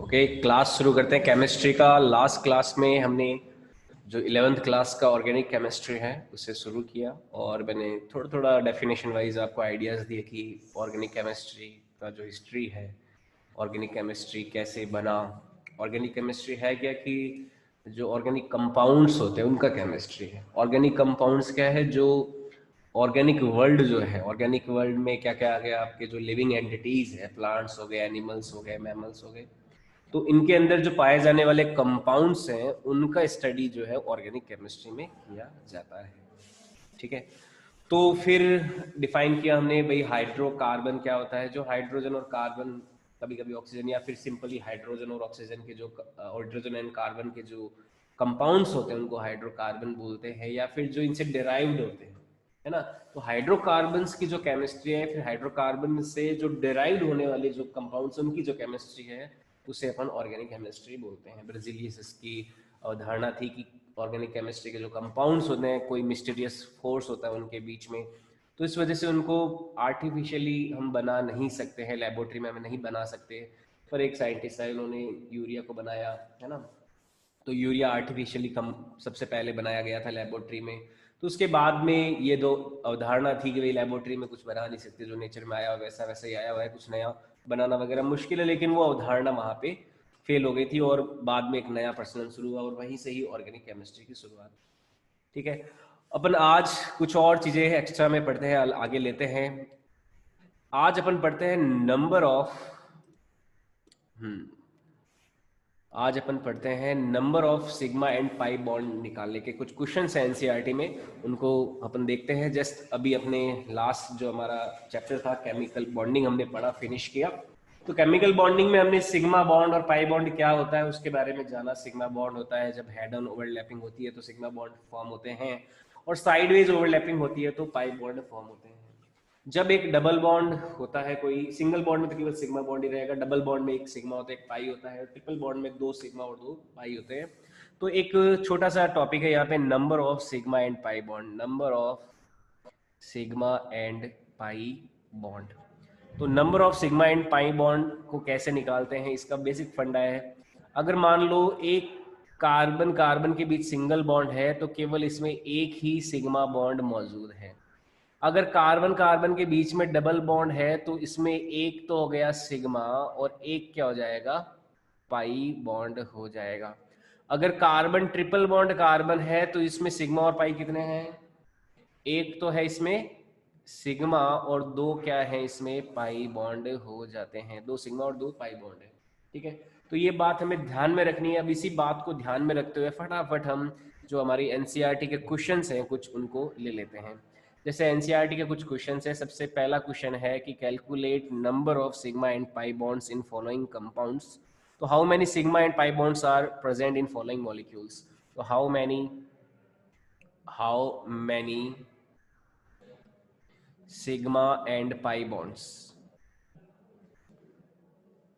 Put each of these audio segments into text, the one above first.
Okay, class शुरू करते हैं केमिस्ट्री का। लास्ट क्लास में हमने जो 11th क्लास का ऑर्गेनिक केमिस्ट्री है उसे शुरू किया और मैंने थोड़ा थोड़ा डेफिनेशन वाइज आपको आइडियाज़ दिए कि ऑर्गेनिक केमिस्ट्री का जो हिस्ट्री है, ऑर्गेनिक केमिस्ट्री कैसे बना, ऑर्गेनिक केमिस्ट्री है क्या कि जो ऑर्गेनिक कंपाउंड्स होते हैं उनका केमिस्ट्री है। ऑर्गेनिक कंपाउंड्स क्या है, जो ऑर्गेनिक वर्ल्ड जो है, ऑर्गेनिक वर्ल्ड में क्या क्या आ गया, आपके जो लिविंग एंटिटीज़ है, प्लांट्स हो गए, एनिमल्स हो गए, मैमल्स हो गए, तो इनके अंदर जो पाए जाने वाले कंपाउंड्स हैं उनका स्टडी जो है ऑर्गेनिक केमिस्ट्री में किया जाता है। ठीक है, तो फिर डिफाइन किया हमने भाई हाइड्रोकार्बन क्या होता है। जो हाइड्रोजन और कार्बन, कभी कभी ऑक्सीजन, या फिर सिंपली हाइड्रोजन और ऑक्सीजन के जो हाइड्रोजन एंड कार्बन के जो कंपाउंड्स होते हैं उनको हाइड्रोकार्बन बोलते हैं, या फिर जो इनसे डिराइव्ड होते हैं, है ना। तो हाइड्रोकार्बन्स की जो केमिस्ट्री है, फिर हाइड्रोकार्बन से जो डिराइव्ड होने वाले जो कंपाउंड्स उनकी जो केमिस्ट्री है उसे अपन ऑर्गेनिक केमिस्ट्री बोलते हैं। ब्राजीलियस इसकी अवधारणा थी कि ऑर्गेनिक केमिस्ट्री के जो कंपाउंड्स होते हैं कोई मिस्टीरियस फोर्स होता है उनके बीच में, तो इस वजह से उनको आर्टिफिशियली हम बना नहीं सकते हैं, लेबोरेटरी में हम नहीं बना सकते। पर एक साइंटिस्ट है, उन्होंने यूरिया को बनाया, है ना। तो यूरिया आर्टिफिशियली कम सबसे पहले बनाया गया था लेबोरेटरी में। तो उसके बाद में ये दो अवधारणा थी कि भाई लेबोरेटरी में कुछ बना नहीं सकते, जो नेचर में आया वैसा वैसा ही आया हुआ है, कुछ नया बनाना वगैरह मुश्किल है। लेकिन वो अवधारणा वहाँ पे फेल हो गई थी और बाद में एक नया प्रचलन शुरू हुआ और वहीं से ही ऑर्गेनिक केमिस्ट्री की शुरुआत। ठीक है, अपन आज कुछ और चीजें एक्स्ट्रा में पढ़ते हैं, आगे लेते हैं। आज अपन पढ़ते हैं नंबर ऑफ आज अपन पढ़ते हैं number of sigma and pi bond निकालने के कुछ क्वेश्चन है एनसीईआरटी में, उनको अपन देखते हैं। जस्ट अभी अपने लास्ट जो हमारा चैप्टर था केमिकल बॉन्डिंग हमने पढ़ा, फिनिश किया। तो केमिकल बॉन्डिंग में हमने सिग्मा बॉन्ड और पाई बॉन्ड क्या होता है उसके बारे में जाना। सिग्मा बॉन्ड होता है जब हेड ऑन ओवरलैपिंग होती है तो सिग्मा बॉन्ड फॉर्म होते हैं, और साइडवेज ओवरलैपिंग होती है तो पाई बॉन्ड फॉर्म होते हैं। जब एक डबल बॉन्ड होता है, कोई सिंगल बॉन्ड में तो केवल सिग्मा बॉन्ड ही रहेगा, डबल बॉन्ड में एक सिग्मा होता है एक पाई होता है, ट्रिपल बॉन्ड में दो सिग्मा और दो पाई होते हैं। तो एक छोटा सा टॉपिक है यहाँ पे, number of sigma and pi bond. Number of sigma and pi bond. तो number of sigma and pi bond को कैसे निकालते हैं, इसका बेसिक फंडा है। अगर मान लो एक कार्बन कार्बन के बीच सिंगल बॉन्ड है तो केवल इसमें एक ही सिग्मा बॉन्ड मौजूद है। अगर कार्बन कार्बन के बीच में डबल बॉन्ड है तो इसमें एक तो हो गया सिग्मा और एक क्या हो जाएगा, पाई बॉन्ड हो जाएगा। अगर कार्बन ट्रिपल बॉन्ड कार्बन है तो इसमें सिग्मा और पाई कितने हैं, एक तो है इसमें सिग्मा और दो क्या है इसमें पाई बॉन्ड हो जाते हैं, दो सिग्मा और दो पाई बॉन्ड है। ठीक है, तो ये बात हमें ध्यान में रखनी है। अब इसी बात को ध्यान में रखते हुए फटाफट हम जो हमारी एनसीईआरटी के क्वेश्चंस हैं कुछ उनको ले लेते हैं। जैसे एनसीईआरटी के कुछ क्वेश्चंस है, सबसे पहला क्वेश्चन है कि calculate number of sigma and pi bonds in following compounds. तो how many sigma and pi bonds are present in following molecules. तो how many sigma and pi bonds,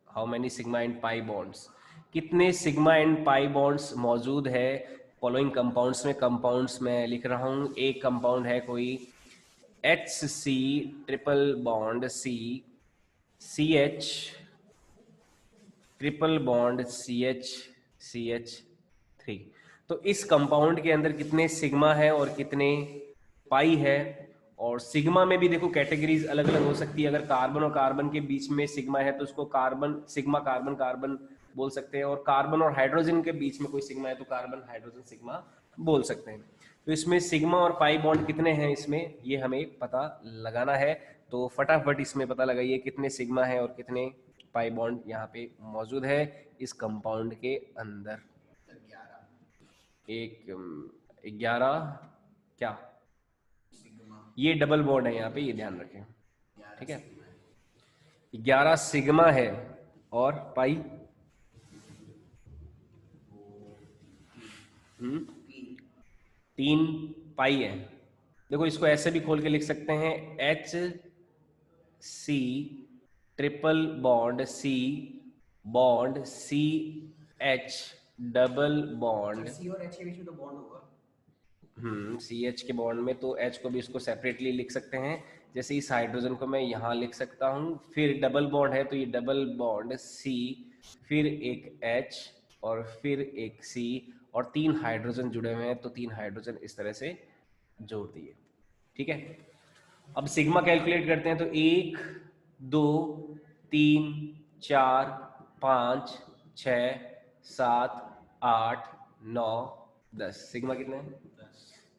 how many sigma and pi bonds, कितने sigma and pi bonds मौजूद है following compounds में। Compounds में लिख रहा हूं, एक कंपाउंड है कोई HC triple bond C, CH triple bond CH3। तो इस कंपाउंड के अंदर कितने सिग्मा है और कितने पाई है। और सिग्मा में भी देखो कैटेगरीज अलग अलग हो सकती है। अगर कार्बन और कार्बन के बीच में सिग्मा है तो उसको कार्बन सिग्मा कार्बन कार्बन बोल सकते हैं, और कार्बन और हाइड्रोजन के बीच में कोई सिग्मा है तो कार्बन हाइड्रोजन सिग्मा बोल सकते हैं। तो इसमें सिग्मा और पाई बॉन्ड कितने हैं इसमें, ये हमें पता लगाना है। तो फटाफट इसमें पता लगाइए कितने सिग्मा है और कितने पाई बॉन्ड यहाँ पे मौजूद है इस कंपाउंड के अंदर। 11 क्या, ये डबल बॉन्ड है यहाँ पे, ये ध्यान रखें। ठीक है, 11 सिग्मा है और पाई 3 पाई है। देखो इसको ऐसे भी खोल के लिख सकते हैं, HC triple bond CH double bond. C और एच के बीच में तो बॉन्ड होगा। CH के बॉन्ड में तो H को भी इसको सेपरेटली लिख सकते हैं। जैसे इस हाइड्रोजन को मैं यहाँ लिख सकता हूँ, फिर डबल बॉन्ड है तो ये डबल बॉन्ड C फिर एक H और फिर एक C और 3 हाइड्रोजन जुड़े हुए हैं, तो 3 हाइड्रोजन इस तरह से जोड़ दिए। ठीक है, अब सिग्मा कैलकुलेट करते हैं। तो 1 2 3 4 5 6 7 8 9 10। सिग्मा कितने हैं?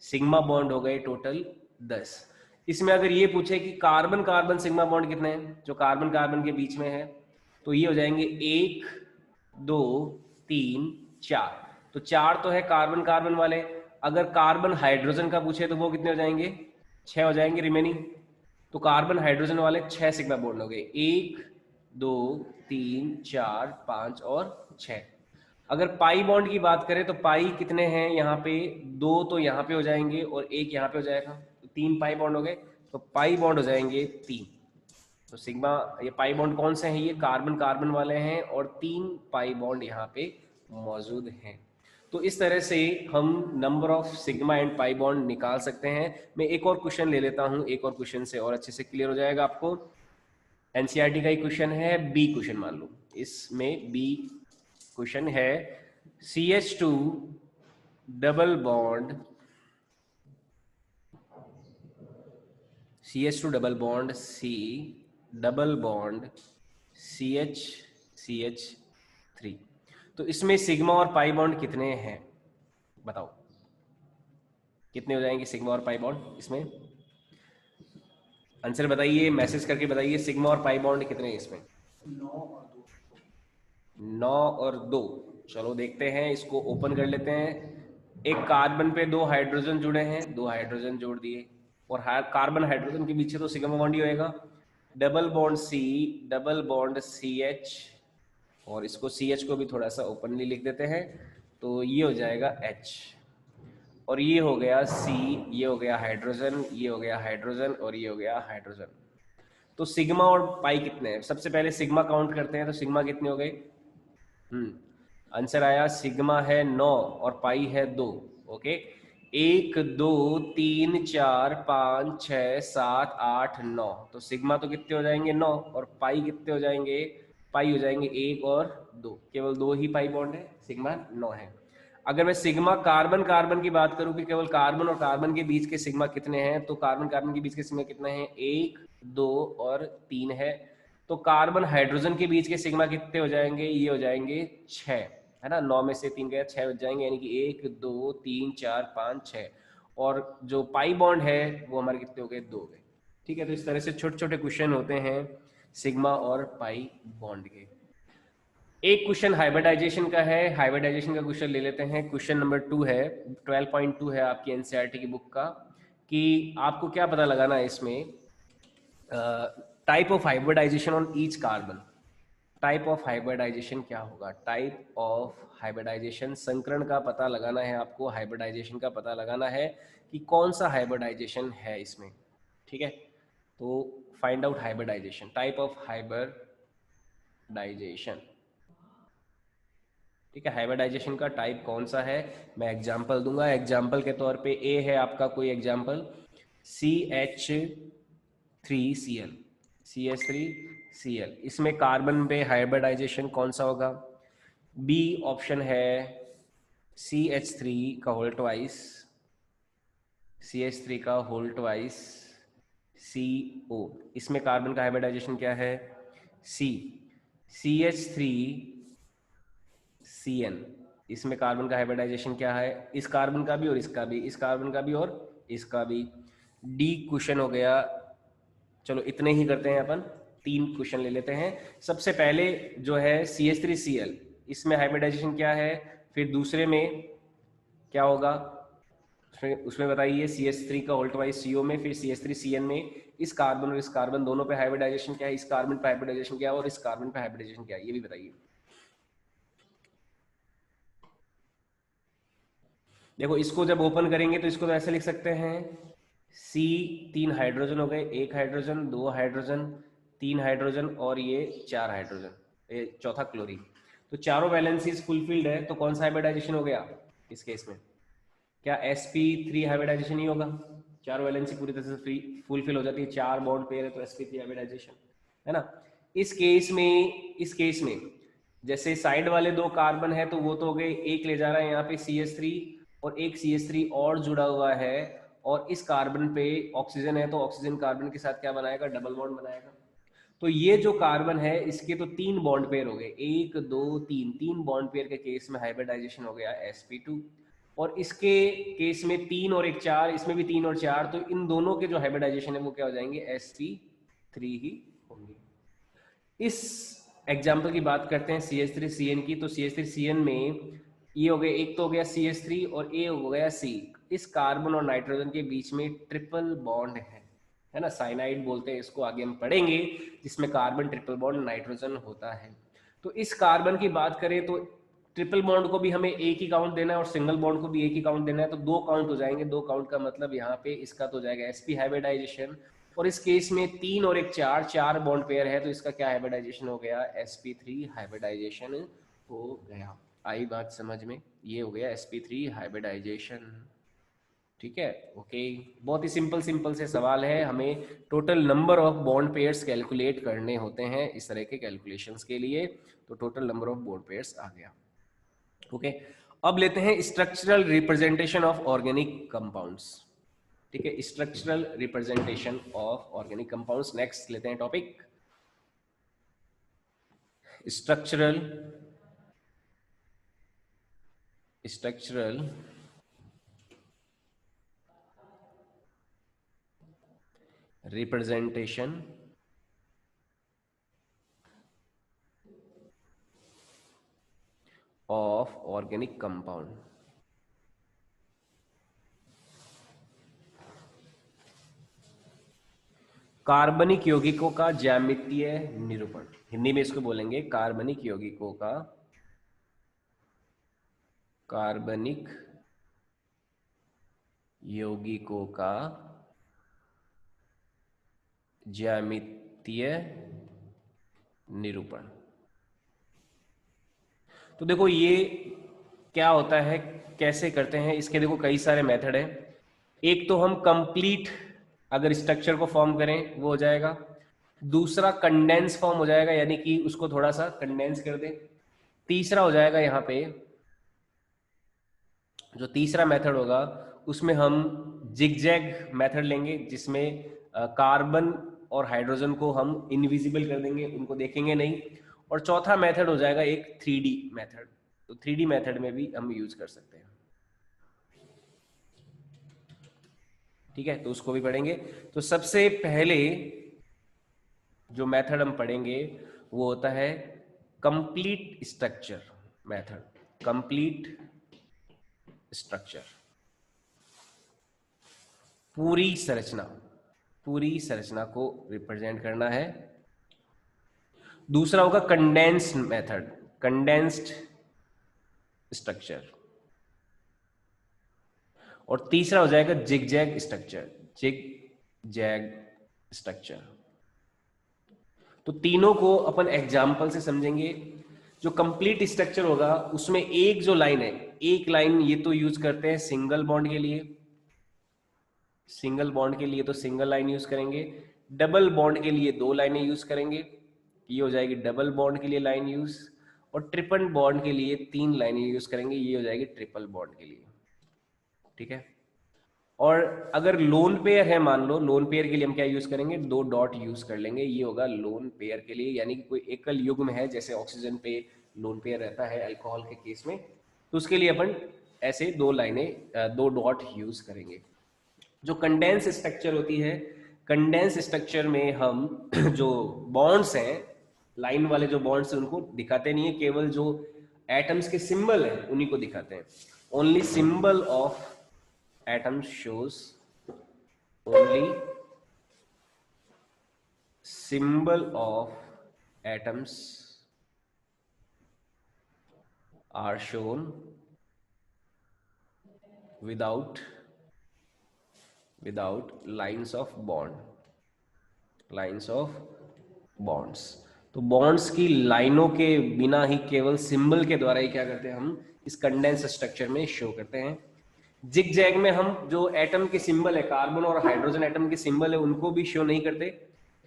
सिग्मा बॉन्ड हो गए टोटल 10। इसमें अगर ये पूछे कि कार्बन कार्बन सिग्मा बॉन्ड कितने हैं, जो कार्बन कार्बन के बीच में है, तो ये हो जाएंगे 1 2 3 4। तो 4 तो है कार्बन कार्बन वाले। अगर कार्बन हाइड्रोजन का पूछे तो वो कितने हो जाएंगे? 6 हो जाएंगे रिमेनिंग। तो कार्बन हाइड्रोजन वाले 6 सिग्मा बॉन्ड हो गए, 1 2 3 4 5 और 6। अगर पाई बॉन्ड की बात करें तो पाई कितने हैं यहाँ पे? 2 तो यहाँ पे हो जाएंगे और एक यहाँ पे हो जाएगा, तो 3 पाई बॉन्ड हो गए। तो पाई बॉन्ड हो जाएंगे 3। तो सिग्मा, ये पाई बॉन्ड कौन से हैं? ये कार्बन कार्बन वाले हैं और 3 पाई बॉन्ड यहाँ पे मौजूद हैं। तो इस तरह से हम number of sigma and pi bond निकाल सकते हैं। मैं एक और क्वेश्चन ले लेता हूँ, एक और क्वेश्चन से और अच्छे से क्लियर हो जाएगा आपको। एनसीईआरटी का ही क्वेश्चन है, बी क्वेश्चन मान लो। इसमें बी क्वेश्चन है CH2 double bond, CH2 double bond C double bond CH3। तो इसमें सिग्मा और पाई बॉन्ड कितने हैं बताओ? कितने हो जाएंगे सिग्मा और पाई बॉन्ड इसमें? आंसर बताइए, मैसेज करके बताइए, सिग्मा और पाई बॉन्ड कितने हैं इसमें? 9 और 2। चलो देखते हैं, इसको ओपन कर लेते हैं। एक कार्बन पे 2 हाइड्रोजन जुड़े हैं, 2 हाइड्रोजन जोड़ दिए, और कार्बन हाइड्रोजन के पीछे तो सिग्मा बॉन्ड ही होएगा। Double bond C double bond CH, और इसको CH को भी थोड़ा सा ओपनली लिख देते हैं, तो ये हो जाएगा H। और ये हो गया C, ये हो गया हाइड्रोजन, ये हो गया हाइड्रोजन और ये हो गया हाइड्रोजन। तो सिग्मा और पाई कितने हैं? सबसे पहले सिग्मा काउंट करते हैं, तो सिग्मा कितने हो गए? आंसर आया, सिग्मा है 9 और पाई है 2। ओके, 1 2 3 4 5 6 7 8 9। तो सिग्मा तो कितने हो जाएंगे? 9। और पाई कितने हो जाएंगे? पाई हो जाएंगे 1 और 2। केवल 2 ही पाई बॉन्ड है, सिग्मा 9 है। अगर मैं सिग्मा कार्बन कार्बन की बात करूं कि केवल कार्बन और कार्बन के बीच के सिग्मा कितने हैं, तो कार्बन कार्बन के बीच के सिग्मा कितने हैं? 1 2 और 3 है। तो कार्बन हाइड्रोजन के बीच के सिग्मा कितने हो जाएंगे? ये हो जाएंगे 6, है ना। 9 में से 3 गया, 6 हो जाएंगे, यानी कि 1 2 3 4 5 6। और जो पाई बॉन्ड है वो हमारे कितने हो गए? 2 हो गए। ठीक है, तो इस तरह से छोटे छोटे क्वेश्चन होते हैं सिग्मा और पाई बॉन्ड के। एक क्वेश्चन हाइब्रिडाइजेशन का है, हाइब्रिडाइजेशन का क्वेश्चन ले लेते हैं। क्वेश्चन नंबर 2 है, 12.2 है आपकी एनसीईआरटी की बुक का, कि आपको क्या पता लगाना है इसमें, type of hybridization on each carbon. Type of hybridization क्या होगा? टाइप ऑफ हाइब्रिडाइजेशन, संकरण का पता लगाना है आपको, हाइब्रिडाइजेशन का पता लगाना है कि कौन सा हाइब्रिडाइजेशन है इसमें। ठीक है, तो find out hybridization, type of hybridization. ठीक है, हाइब्रिडाइजेशन का टाइप कौन सा है, मैं एग्जांपल दूंगा। एग्जांपल के तौर पे ए है आपका कोई एग्जांपल, CH3Cl, CH3Cl। इसमें कार्बन पे हाइब्रिडाइजेशन कौन सा होगा? बी ऑप्शन है CH3 का होल ट्वाइस, CH3 का होल ट्वाइस CO। इसमें कार्बन का हाइब्रिडाइजेशन क्या है? C, CH3CN। इसमें कार्बन का हाइब्रिडाइजेशन क्या है? इस कार्बन का भी और इसका भी, इस कार्बन का भी और इसका भी। डी क्वेश्चन हो गया। चलो इतने ही करते हैं अपन, 3 क्वेश्चन ले लेते हैं। सबसे पहले जो है CH3Cl, इसमें हाइब्रिडाइजेशन क्या है? फिर दूसरे में क्या होगा उसमें बताइए। CH3 का होल ट्वाइस CO में, फिर CH3CN में इस कार्बन और इस कार्बन दोनों पे हाइब्रिडाइजेशन क्या है? इस कार्बन पे हाइब्रिडाइजेशन क्या है और इस कार्बन पे हाइब्रिडाइजेशन क्या है? ये भी बताइए। देखो, इसको जब ओपन करेंगे तो इसको तो ऐसे लिख सकते हैं, C 3 हाइड्रोजन हो गए, 1 हाइड्रोजन, 2 हाइड्रोजन, 3 हाइड्रोजन और ये 4 हाइड्रोजन, ये चौथा क्लोरीन। तो चारों वैलेंसीज फुलफिल्ड है, तो कौन सा हाइब्रिडाइजेशन हो गया इस केस में? क्या sp3 हाइब्रिडाइजेशन ही होगा? चारों वैलेंसी पूरी तरह से फुलफिल हो जाती है, 4 बॉन्ड पेयर है, तो sp3 हाइब्रिडाइजेशन है ना। इस केस में जैसे साइड वाले दो कार्बन है तो वो तो हो गए, एक ले जा रहा है यहाँ पे CH3 और एक CH3 और जुड़ा हुआ है, और इस कार्बन पे ऑक्सीजन है तो ऑक्सीजन कार्बन के साथ क्या बनाएगा, डबल बॉन्ड बनाएगा। तो ये जो कार्बन है इसके तो 3 बॉन्ड पेयर हो गए, 1 2 3, 3 बॉन्ड पेयर के केस में हाइब्रिडाइजेशन हो गया sp2। और इसके केस में 3 और 1 4, इसमें भी 3 और 4, तो इन दोनों के जो हाइब्रिडाइजेशन है वो क्या हो जाएंगे, sp3 ही होंगे। इस एग्जाम्पल की बात करते हैं CH3CN की, तो CH3CN में ये हो गया, एक तो हो गया CH3 और ए हो गया C। इस कार्बन और नाइट्रोजन के बीच में ट्रिपल बॉन्ड है ना, साइनाइड बोलते हैं इसको, आगे हम पढ़ेंगे, जिसमें कार्बन ट्रिपल बॉन्ड नाइट्रोजन होता है। तो इस कार्बन की बात करें तो ट्रिपल बॉन्ड को भी हमें एक ही काउंट देना है और सिंगल बॉन्ड को भी एक ही काउंट देना है, तो 2 काउंट हो जाएंगे। 2 काउंट का मतलब यहाँ पे इसका तो हो जाएगा sp हाइब्रिडाइजेशन, और इस केस में 3 और 1 4, 4 बॉन्ड पेयर है तो इसका क्या हाइब्रिडाइजेशन हो गया, sp3 हाइब्रिडाइजेशन हो गया। आई बात समझ में, ये हो गया sp3 हाइब्रिडाइजेशन। ठीक है, ओके। बहुत ही सिंपल सिंपल से सवाल है, हमें total number of bond pairs calculate करने होते हैं इस तरह के कैलकुलेशंस के लिए, तो total number of bond pairs आ गया। ओके, अब लेते हैं structural representation of organic compounds. ठीक है, structural representation of organic compounds. Next लेते हैं topic structural representation of organic compound. कार्बनिक यौगिकों का ज्यामितीय निरूपण, हिंदी में इसको बोलेंगे कार्बनिक यौगिकों का, कार्बनिक यौगिकों का ज्यामितीय निरूपण। तो देखो ये क्या होता है, कैसे करते हैं, इसके देखो कई सारे मेथड हैं। एक तो हम कंप्लीट अगर स्ट्रक्चर को फॉर्म करें वो हो जाएगा, दूसरा कंडेंस फॉर्म हो जाएगा, यानी कि उसको थोड़ा सा कंडेंस कर दें, तीसरा हो जाएगा यहाँ पे जो तीसरा मेथड होगा उसमें हम जिगजैग मेथड लेंगे, जिसमें कार्बन और हाइड्रोजन को हम इनविजिबल कर देंगे, उनको देखेंगे नहीं। और चौथा मेथड हो जाएगा एक 3D मेथड, तो 3D मेथड में भी हम यूज कर सकते हैं। ठीक है, तो उसको भी पढ़ेंगे। तो सबसे पहले जो मेथड हम पढ़ेंगे वो होता है complete structure method. Complete structure, पूरी संरचना को रिप्रेजेंट करना है। दूसरा होगा कंडेंस्ड मेथड, कंडेंस्ड स्ट्रक्चर। और तीसरा हो जाएगा जिगजैग स्ट्रक्चर, जिगजैग स्ट्रक्चर। तो तीनों को अपन एग्जाम्पल से समझेंगे। जो कंप्लीट स्ट्रक्चर होगा उसमें एक जो लाइन है, एक लाइन ये तो यूज करते हैं सिंगल बॉन्ड के लिए, सिंगल बॉन्ड के लिए तो सिंगल लाइन यूज करेंगे, डबल बॉन्ड के लिए 2 लाइनें यूज करेंगे, ये हो जाएगी डबल बॉन्ड के लिए लाइन यूज, और ट्रिपल बॉन्ड के लिए 3 लाइनें यूज करेंगे, ये हो जाएगी ट्रिपल बॉन्ड के लिए। ठीक है, और अगर लोन पेयर है, मान लो लोन पेयर के लिए हम क्या यूज करेंगे, 2 डॉट यूज कर लेंगे, ये होगा लोन पेयर के लिए, यानी कि कोई एकल युग्म है, जैसे ऑक्सीजन पे लोन पेयर रहता है अल्कोहल के केस में, तो उसके लिए अपन ऐसे 2 लाइनें 2 डॉट यूज करेंगे। जो कंडेंस स्ट्रक्चर होती है, कंडेंस स्ट्रक्चर में हम जो बॉन्ड्स हैं, लाइन वाले जो बॉन्ड्स हैं उनको दिखाते नहीं है, केवल जो एटम्स के सिंबल हैं उन्हीं को दिखाते हैं। Only symbol of atoms shows, only symbol of atoms are shown without lines of bonds। तो बॉन्ड्स की लाइनों के बिना ही केवल सिंबल के द्वारा ही क्या करते हैं, हम इस कंडेंस स्ट्रक्चर में शो करते हैं। जिगजैग में हम जो एटम के सिंबल है, कार्बन और हाइड्रोजन एटम के सिंबल है, उनको भी शो नहीं करते,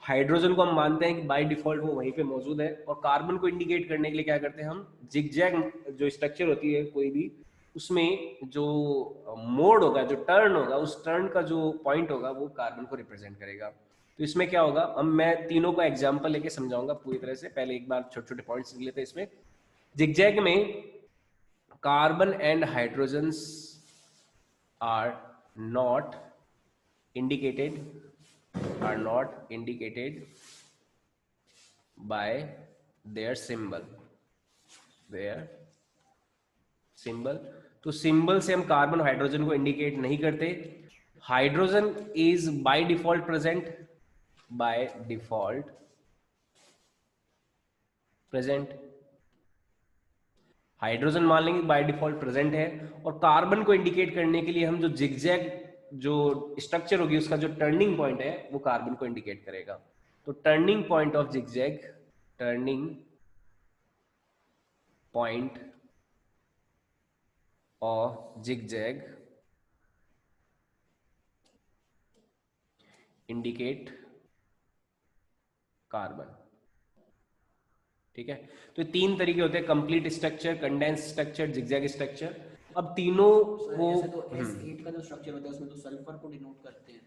हाइड्रोजन को हम मानते हैं कि बाय डिफॉल्ट वो वहीं पे मौजूद है, और कार्बन को इंडिकेट करने के लिए क्या करते हैं हम, जिगजैग जो स्ट्रक्चर होती है कोई भी, उसमें जो मोड होगा, जो टर्न होगा, उस टर्न का जो पॉइंट होगा वो कार्बन को रिप्रेजेंट करेगा। तो इसमें क्या होगा, अब मैं तीनों का एग्जांपल लेके समझाऊंगा पूरी तरह से। पहले एक बार छोटे छोटे पॉइंट्स लिख लेते हैं। इसमें जिगजैग में carbon and hydrogens are not indicated by their symbol, तो सिंबल से हम कार्बन हाइड्रोजन को इंडिकेट नहीं करते। Hydrogen is by default present, hydrogen मान लेंगे बाय डिफॉल्ट प्रेजेंट है, और कार्बन को इंडिकेट करने के लिए हम जो जिगजैग जो स्ट्रक्चर होगी उसका जो टर्निंग पॉइंट है वो कार्बन को इंडिकेट करेगा। तो turning point of zigzag, turning point of zigzag indicate carbon. ठीक है, तो तीन तरीके होते हैं, complete structure, condense structure, zigzag structure. अब तीनों को तो S8 का जो स्ट्रक्चर होता है उसमें तो सल्फर को डिनोट करते हैं।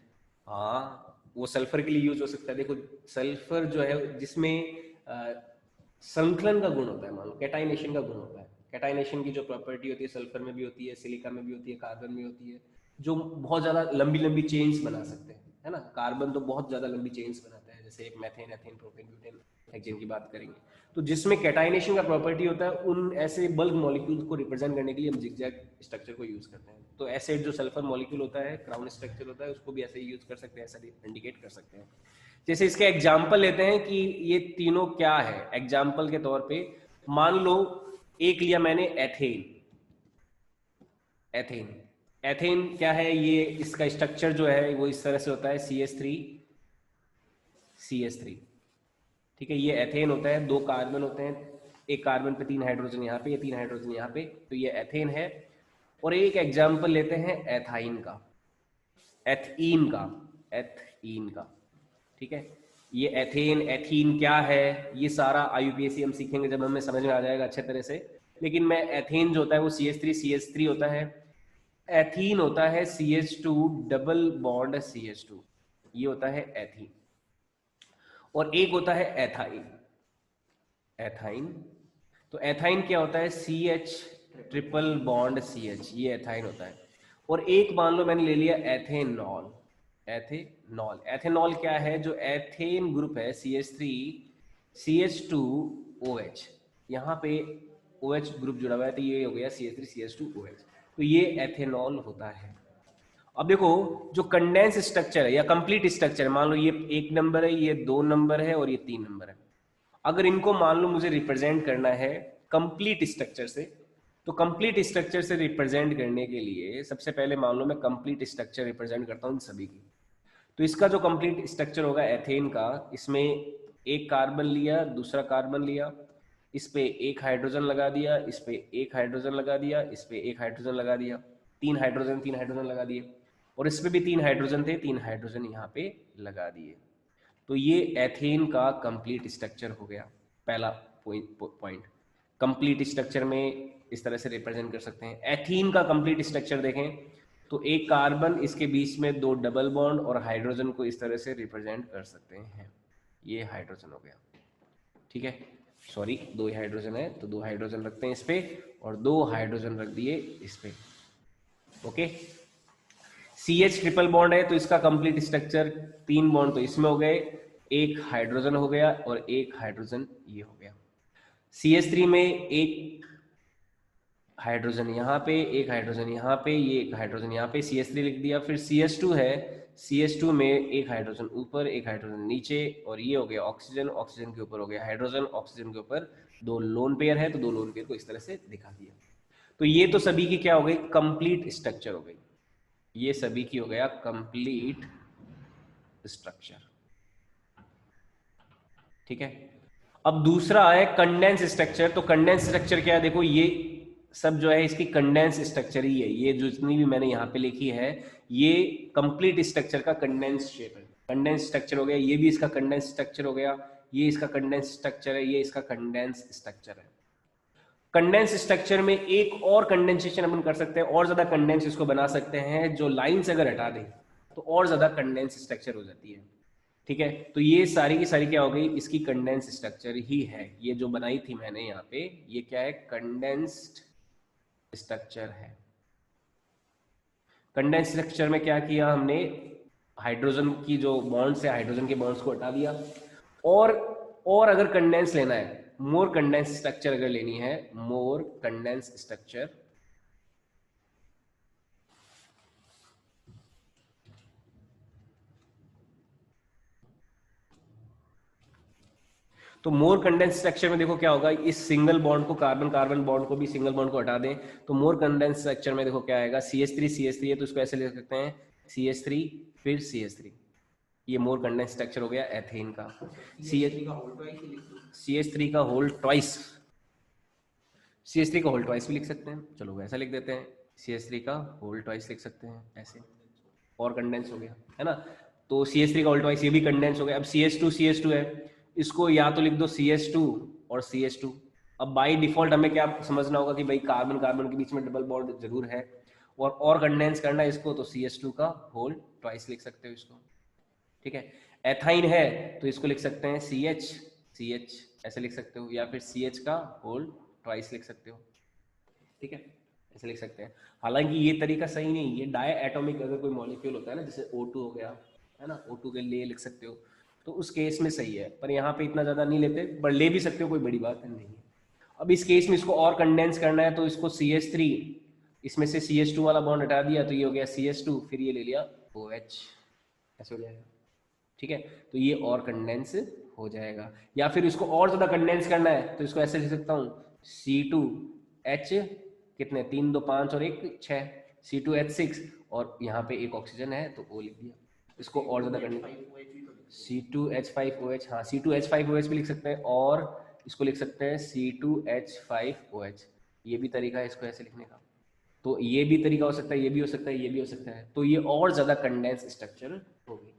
हाँ, वो सल्फर के लिए यूज हो सकता है। देखो सल्फर जो है जिसमें संकलन का गुण होता है, मान लो कैटाइनेशन का गुण होता है। कैटाइनेशन की जो प्रॉपर्टी होती है सल्फर में भी होती है, सिलिका में भी होती है, कार्बन में होती है, जो बहुत ज्यादा लंबी लंबी चेन्स बना सकते हैं, है ना। कार्बन तो बहुत ज्यादा लंबी चेन्स बनाता है, जैसे एक methane, ethane, propane, butane, hexane की बात करेंगे। तो जिसमें कैटाइनेशन का प्रॉपर्टी होता है, उन ऐसे बल्क मॉलिक्यूल्स को रिप्रेजेंट करने के लिए हम जिगजैग स्ट्रक्चर को यूज करते हैं। तो एसिड जो सल्फर मॉलिक्यूल होता है, क्राउन स्ट्रक्चर होता है, उसको भी ऐसे ही यूज कर सकते हैं, ऐसा इंडिकेट कर सकते हैं। जैसे इसके एग्जाम्पल लेते हैं कि ये तीनों क्या है। एग्जाम्पल के तौर पे मान लो एक लिया मैंने एथेन। एथेन क्या है, ये इसका स्ट्रक्चर जो है वो इस तरह से होता है, CH3। ठीक है, ये एथेन होता है, दो कार्बन होते हैं, एक कार्बन पे तीन हाइड्रोजन यहाँ पे, ये तीन हाइड्रोजन यहाँ पे, तो ये एथेन है। और एक एग्जाम्पल लेते हैं एथाइन का, एथीन का। ठीक है, ये एथेन, एथीन क्या है, ये सारा IUPAC हम सीखेंगे जब हमें समझ में आ जाएगा अच्छे तरह से। लेकिन मैं एथेन जो होता है वो CH3 होता है, एथीन होता है CH2 डबल बॉन्ड CH2, ये होता है एथीन। और एक होता है एथाइन। तो एथाइन क्या होता है, CH ट्रिपल बॉन्ड CH, ये एथाइन होता है। और एक मान लो मैंने ले लिया एथेनॉल। एथेनॉल क्या है, जो एथेन ग्रुप है CH3 CH2OH, यहाँ पे OH ग्रुप जुड़ा हुआ है, तो ये हो गया CH3 CH2OH, तो ये एथेनॉल होता है। अब देखो जो कंडेंस स्ट्रक्चर है या कंप्लीट स्ट्रक्चर है, मान लो ये 1 नंबर है, ये 2 नंबर है और ये 3 नंबर है। अगर इनको मान लो मुझे रिप्रेजेंट करना है कंप्लीट स्ट्रक्चर से, तो कंप्लीट स्ट्रक्चर से रिप्रेजेंट करने के लिए सबसे पहले मान लो मैं कंप्लीट स्ट्रक्चर रिप्रेजेंट करता हूँ सभी की। तो इसका जो कंप्लीट स्ट्रक्चर होगा एथेन का, इसमें एक कार्बन लिया, दूसरा कार्बन लिया, इस पे एक हाइड्रोजन लगा दिया, इस पे एक हाइड्रोजन लगा दिया, इस पे एक हाइड्रोजन लगा दिया, तीन हाइड्रोजन लगा दिए, और इस पे भी 3 हाइड्रोजन थे, 3 हाइड्रोजन यहाँ पे लगा दिए। तो ये एथेन का कंप्लीट स्ट्रक्चर हो गया। पहला पॉइंट कंप्लीट स्ट्रक्चर में इस तरह से रिप्रेजेंट कर सकते हैं। एथीन का कंप्लीट स्ट्रक्चर देखें तो एक कार्बन, इसके बीच में 2 डबल बॉन्ड और हाइड्रोजन को इस तरह से रिप्रेजेंट कर सकते हैं। ये हाइड्रोजन हो गया, ठीक है, सॉरी 2 हाइड्रोजन है तो 2 हाइड्रोजन रखते हैं इस पे, और 2 हाइड्रोजन रख दिए इस पे। ओके, CH ट्रिपल बॉन्ड है तो इसका कंप्लीट स्ट्रक्चर 3 बॉन्ड तो इसमें हो गए, एक हाइड्रोजन हो गया और एक हाइड्रोजन ये हो गया। CH3 में एक हाइड्रोजन यहाँ पे, एक हाइड्रोजन यहाँ पे, ये एक हाइड्रोजन यहाँ पे, CH3 लिख दिया। फिर CH2 है, CH2 में एक हाइड्रोजन ऊपर, एक हाइड्रोजन नीचे, और ये हो गया ऑक्सीजन, ऑक्सीजन के ऊपर हो गया हाइड्रोजन, ऑक्सीजन के ऊपर 2 लोन पेयर है तो 2 लोन पेयर को इस तरह से दिखा दिया। तो ये तो सभी की क्या हो गई, कंप्लीट स्ट्रक्चर हो गई। ये सभी की हो गया कंप्लीट स्ट्रक्चर, ठीक है। अब दूसरा है कंडेंस स्ट्रक्चर। तो कंडेंस स्ट्रक्चर क्या है, देखो ये सब जो है इसकी कंडेंस स्ट्रक्चर ही है। ये जो जितनी भी मैंने यहाँ पे लिखी है ये कंप्लीट स्ट्रक्चर का कंडेंस शेप है। कंडेंस स्ट्रक्चर हो गया, ये भी इसका कंडेंस स्ट्रक्चर हो गया, ये इसका कंडेंस स्ट्रक्चर है, ये इसका कंडेंस स्ट्रक्चर है। कंडेंस स्ट्रक्चर में एक और कंडेंसेशन अपन कर सकते हैं, और ज्यादा कंडेंस इसको बना सकते हैं, जो लाइंस अगर हटा दें तो और ज्यादा कंडेंस स्ट्रक्चर हो जाती है। ठीक है, तो ये सारी की सारी क्या हो गई, इसकी कंडेंस स्ट्रक्चर ही है। ये जो बनाई थी मैंने यहाँ पे, ये क्या है, कंडेंस्ड स्ट्रक्चर है। कंडेंस स्ट्रक्चर में क्या किया हमने, हाइड्रोजन की जो बॉन्ड्स है, हाइड्रोजन के बॉन्ड्स को हटा दिया। और अगर कंडेंस लेना है, मोर कंडेंस स्ट्रक्चर अगर लेनी है, मोर कंडेंस स्ट्रक्चर, तो मोर कंडेंस स्ट्रक्चर में देखो क्या होगा, इस सिंगल बॉन्ड को, कार्बन कार्बन बॉन्ड को भी, सिंगल बॉन्ड को हटा दें, तो मोर कंडेंस स्ट्रक्चर में देखो क्या आएगा, CH3 है, तो इसको ऐसे लिख सकते हैं CH3 फिर CH3, ये मोर कंडेंस स्ट्रक्चर हो गया एथेन का। CH3 का होल ट्वाइस भी लिख सकते हैं, चलो ऐसा लिख देते हैं, CH3 का होल ट्वाइस लिख सकते हैं ऐसे, और कंडेंस हो गया, है ना। तो CH3 का होल ट्वाइस, ये भी कंडेंस हो गया। अब CH2 है, इसको या तो लिख दो CH2 और CH2। अब बाय डिफॉल्ट हमें क्या समझना होगा कि भाई कार्बन कार्बन के बीच में डबल बॉन्ड जरूर है, और कंडेंस करना है इसको, तो CH2 का होल ट्वाइस लिख सकते हो इसको। ठीक है, एथाइन है तो इसको लिख सकते हैं CH ऐसे लिख सकते हो, या फिर CH का होल ट्वाइस लिख सकते हो। ठीक है, ऐसे लिख सकते हैं। हालांकि ये तरीका सही नहीं, ये डाई एटॉमिक अगर कोई मॉलिक्यूल होता है ना, जैसे O2 हो गया, है ना, O2 के लिए लिख सकते हो, तो उस केस में सही है, पर यहाँ पे इतना ज्यादा नहीं लेते, पर ले भी सकते हो, कोई बड़ी बात नहीं है। अब इस केस में इसको और कंडेंस करना है, तो इसको CH3, इसमें से CH2 वाला बॉन्ड हटा दिया, तो ये हो गया CH2, फिर ये ले लिया OH, ऐसे हो जाएगा। ठीक है, तो ये और कंडेंस हो जाएगा। या फिर इसको और ज्यादा कंडेंस करना है, तो इसको ऐसे लिख सकता हूँ C2H, कितने, 3 2 5 और 1 6, C2H6, और यहाँ पे एक ऑक्सीजन है तो O लिख दिया। इसको और ज्यादा करना, C2H5OH, हाँ C2H5OH भी लिख सकते हैं, और इसको लिख सकते हैं C2H5OH, ये भी तरीका है इसको ऐसे लिखने का। तो ये भी तरीका हो सकता है, ये भी हो सकता है, ये भी हो सकता है, तो ये और ज्यादा कंडेंस स्ट्रक्चर होगी।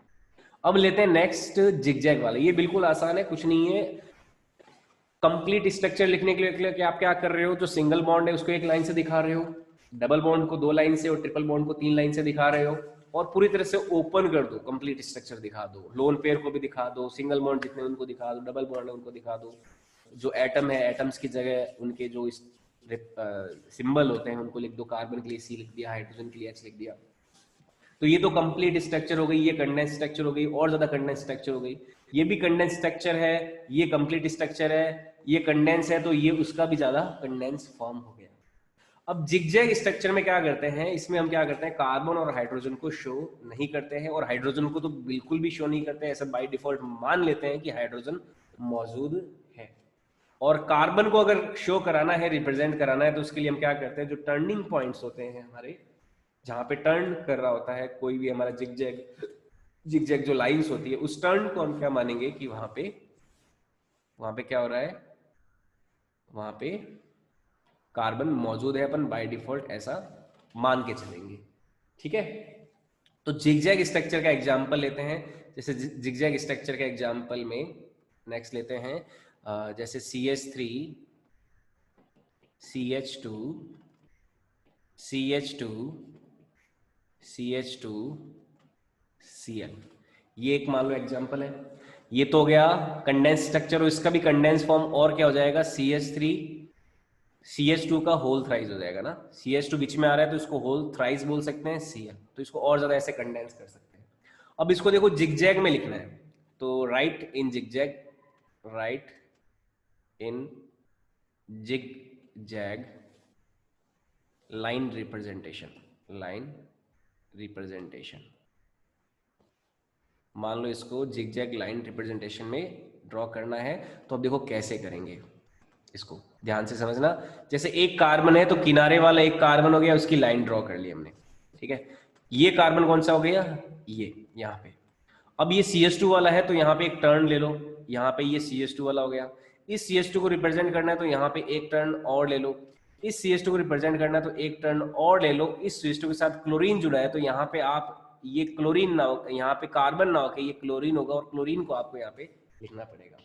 अब लेते हैं नेक्स्ट जिगजैग वाला, ये बिल्कुल आसान है, कुछ नहीं है। कंप्लीट स्ट्रक्चर लिखने के लिए आप क्या कर रहे हो, जो सिंगल बॉन्ड है उसको एक लाइन से दिखा रहे हो, डबल बॉन्ड को 2 लाइन से, और ट्रिपल बॉन्ड को 3 लाइन से दिखा रहे हो, और पूरी तरह से ओपन कर दो, कंप्लीट स्ट्रक्चर दिखा दो, लोन पेयर को भी दिखा दो, सिंगल बॉन्ड जितने उनको दिखा दो, डबल बॉन्ड है उनको दिखा दो, जो एटम है एटम्स की जगह उनके जो सिंबल होते हैं उनको लिख दो, कार्बन के लिए C लिख दिया, हाइड्रोजन के लिए H लिख दिया। तो ये तो कंप्लीट स्ट्रक्चर हो गई, ये कंडेंस स्ट्रक्चर हो गई, और ज्यादा कंडेंस स्ट्रक्चर हो गई। ये भी कंडेंस स्ट्रक्चर है, ये कंप्लीट स्ट्रक्चर है, ये कंडेंस है, तो ये उसका भी ज्यादा कंडेंस फॉर्म हो गया। अब जिगजैग स्ट्रक्चर में क्या करते हैं, इसमें हम क्या करते हैं, कार्बन और हाइड्रोजन को शो नहीं करते हैं, और हाइड्रोजन को तो बिल्कुल भी शो नहीं करते हैं, ऐसा बाय डिफॉल्ट मान लेते हैं कि हाइड्रोजन मौजूद है। और कार्बन को अगर शो कराना है, रिप्रेजेंट कराना है, तो उसके लिए हम क्या करते हैं, जो टर्निंग पॉइंट्स होते हैं हमारे, जहां पे टर्न कर रहा होता है कोई भी हमारा जिगजैग जो लाइंस होती है, उस टर्न को हम क्या मानेंगे कि वहां पे क्या हो रहा है, वहां पे कार्बन मौजूद है, अपन बाय डिफॉल्ट ऐसा मान के चलेंगे। ठीक है, तो जिगजैग स्ट्रक्चर का एग्जांपल लेते हैं। जैसे जिगजैग स्ट्रक्चर का एग्जांपल में नेक्स्ट लेते हैं, जैसे CH3 CH2 CH2 CH2 Cl, ये एक मान लो एग्जांपल है। ये तो हो गया कंडेंस स्ट्रक्चर, और इसका भी कंडेंस फॉर्म और क्या हो जाएगा, CH3 CH2 का होल थ्राइस हो जाएगा ना, CH2 बीच में आ रहा है तो इसको होल थ्राइस बोल सकते हैं Cl, तो इसको और ज्यादा ऐसे कंडेंस कर सकते हैं। अब इसको देखो जिगजैग में लिखना है, तो राइट इन जिगजैग लाइन रिप्रेजेंटेशन, मान लो इसको जिगजैग लाइन रिप्रेजेंटेशन में ड्रॉ करना है, तो अब देखो कैसे करेंगे, इसको ध्यान से समझना। जैसे एक कार्बन है, तो किनारे वाला एक कार्बन हो गया, उसकी लाइन ड्रॉ कर ली हमने। ठीक है, ये कार्बन कौन सा हो गया, ये यहाँ पे। अब ये CH2 वाला है, तो यहाँ पे एक टर्न ले लो, यहाँ पे ये CH2 वाला हो गया। इस CH2 को रिप्रेजेंट करना है, तो यहाँ पे एक टर्न और ले लो। इस CH2 को रिप्रेजेंट करना है, तो एक टर्न और ले लो। इस CH2 के साथ क्लोरीन जुड़ा है, तो यहाँ पे आप ये क्लोरीन ना हो, यहाँ पे कार्बन ना हो के ये क्लोरीन होगा, और क्लोरीन को आपको यहाँ पे लिखना पड़ेगा।